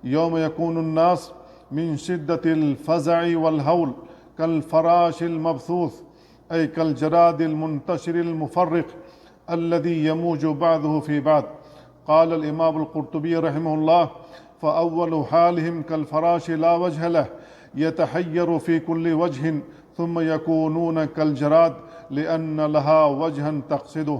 يوم يكون الناس من شدة الفزع والهول كالفراش المبثوث، أي كالجراد المنتشر المفرق الذي يموج بعضه في بعض. قال الإمام القرطبي رحمه الله: فأول حالهم كالفراش لا وجه له، يتحير في كل وجه، ثم يكونون كالجراد لأن لها وجها تقصده.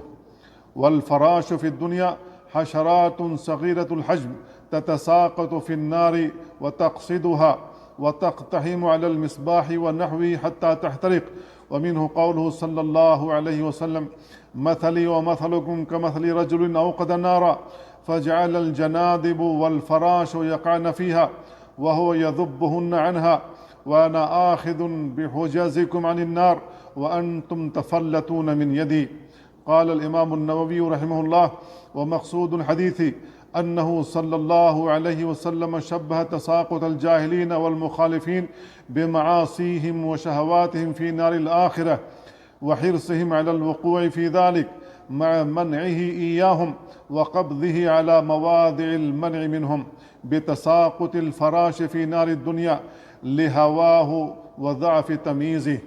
والفراش في الدنيا حشرات صغيرة الحجم تتساقط في النار وتقصدها وتقتحم على المصباح ونحوه حتى تحترق. ومنه قوله صلى الله عليه وسلم: مثلي ومثلكم كمثل رجل أوقد نارا فجعل الجنادب والفراش يقعن فيها وهو يذبهن عنها، وأنا آخذ بحجازكم عن النار وأنتم تفلتون من يدي. قال الإمام النووي رحمه الله: ومقصود الحديث أنه صلى الله عليه وسلم شبه تساقط الجاهلين والمخالفين بمعاصيهم وشهواتهم في نار الآخرة وحرصهم على الوقوع في ذلك مع منعه إياهم وقبضه على مواضع المنع منهم بتساقط الفراش في نار الدنيا لهواه وضعف تمييزه،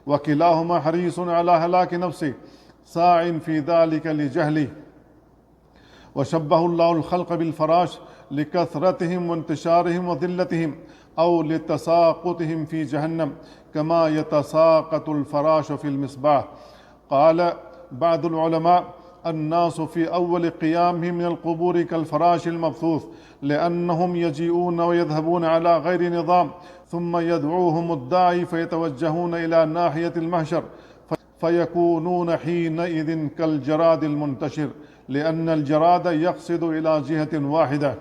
وكلاهما حريص على هلاك نفسه ساع في ذلك لجهله. وشبه الله الخلق بالفراش لكثرتهم وانتشارهم وذلتهم، أو لتساقطهم في جهنم كما يتساقط الفراش في المصباح. قال بعض العلماء: الناس في أول قيامهم من القبور كالفراش المبثوث، لأنهم يجيئون ويذهبون على غير نظام، ثم يدعوهم الداعي فيتوجهون إلى ناحية المحشر فيكونون حينئذ كالجراد المنتشر، لأن الجراد يقصد إلى جهة واحدة.